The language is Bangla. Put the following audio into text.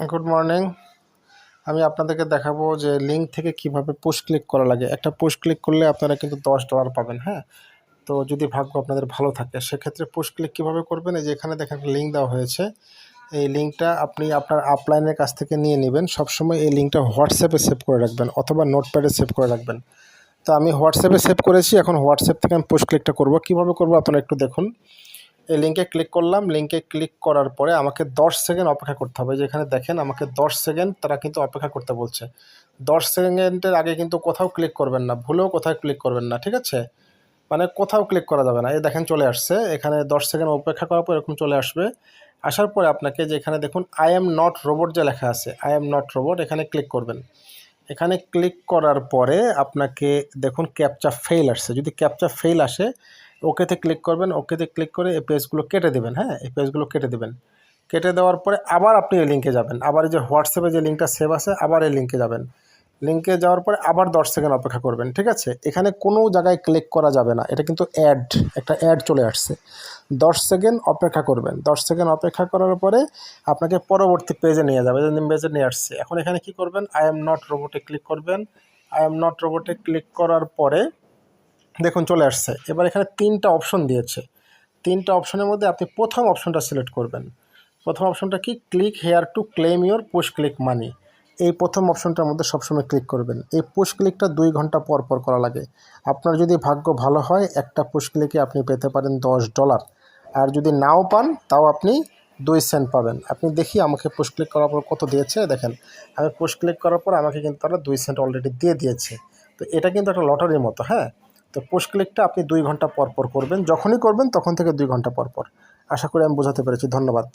Good morning. আমি আপনাদেরকে দেখাবো যে লিঙ্ক থেকে কিভাবে পুশ ক্লিক করা লাগে। একটা পুশ ক্লিক করলে আপনারা কিন্তু $10 পাবেন। হ্যাঁ, তো যদি ভাগ্য আপনাদের ভালো থাকে সেক্ষেত্রে পুশ ক্লিক কীভাবে করবেন, এই যে এখানে দেখেন লিঙ্ক দেওয়া হয়েছে। এই লিঙ্কটা আপনি আপনার আপলাইনের কাছ থেকে নিয়ে নেবেন। সবসময় এই লিঙ্কটা হোয়াটসঅ্যাপে সেভ করে রাখবেন অথবা নোটপ্যাডে সেভ করে রাখবেন। তো আমি হোয়াটসঅ্যাপে সেভ করেছি, এখন হোয়াটসঅ্যাপ থেকে আমি পুশ ক্লিকটা করব। কীভাবে করবো আপনারা একটু দেখুন। এই লিঙ্কে ক্লিক করলাম। লিঙ্কে ক্লিক করার পরে আমাকে 10 সেকেন্ড অপেক্ষা করতে হবে। যেখানে দেখেন আমাকে 10 সেকেন্ড তারা কিন্তু অপেক্ষা করতে বলছে। 10 সেকেন্ডের আগে কিন্তু কোথাও ক্লিক করবেন না, ভুলেও কোথাও ক্লিক করবেন না, ঠিক আছে? মানে কোথাও ক্লিক করা যাবে না। এই দেখেন চলে আসছে, এখানে 10 সেকেন্ড অপেক্ষা করার পর এরকম চলে আসবে। আসার পরে আপনাকে যে এখানে দেখুন আই এম নট রোবট যে লেখা আছে, আই এম নট রোবট, এখানে ক্লিক করবেন। এখানে ক্লিক করার পরে আপনাকে দেখুন ক্যাপচা ফেল আসছে। যদি ক্যাপচা ফেল আসে ওকেতে ক্লিক করবেন। ওকেতে ক্লিক করে এই পেজগুলো কেটে দেবেন। হ্যাঁ, এই পেজগুলো কেটে দেবেন। কেটে দেওয়ার পরে আবার আপনি এই লিঙ্কে যাবেন। আবার এই যে হোয়াটসঅ্যাপে যে লিঙ্কটা সেভ আছে আবার এই লিঙ্কে যাবেন। লিঙ্কে যাওয়ার পরে আবার 10 সেকেন্ড অপেক্ষা করবেন, ঠিক আছে? এখানে কোনো জায়গায় ক্লিক করা যাবে না, এটা কিন্তু একটা অ্যাড চলে আসছে। 10 সেকেন্ড অপেক্ষা করবেন। 10 সেকেন্ড অপেক্ষা করার পরে আপনাকে পরবর্তী পেজে নিয়ে যাবে। পেজে নিয়ে আসছে। এখন এখানে কি করবেন, আই এম নট রোবটে ক্লিক করবেন। আই এম নট রোবটে ক্লিক করার পরে দেখুন চলে আসছে। এবার এখানে 3টা অপশন দিয়েছে। 3টা অপশনের মধ্যে আপনি প্রথম অপশনটা সিলেক্ট করবেন। প্রথম অপশনটা কি, click here to claim your push click money. এই প্রথম অপশনটার মধ্যে সবসময় ক্লিক করবেন। এই পুশ ক্লিকটা 2 ঘন্টা পর পর করা লাগে। আপনার যদি ভাগ্য ভালো হয় একটা পুশ ক্লিকে আপনি পেতে পারেন $10, আর যদি নাও পান তাও আপনি 2 সেন্ট পাবেন। আপনি দেখি আমাকে পুশ ক্লিক করার পর কত দিয়েছে। দেখেন আমি পুশ ক্লিক করার পর আমাকে কিন্তু তারা 2 সেন্ট অলরেডি দিয়ে দিয়েছে। তো এটা কিন্তু একটা লটারির মতো। হ্যাঁ, তো পুশ ক্লিকটা আপনি 2 ঘন্টা পর পর করবেন। যখনই করবেন তখন থেকে 2 ঘন্টা পর পর। আশা করি আমি বোঝাতে পেরেছি। ধন্যবাদ।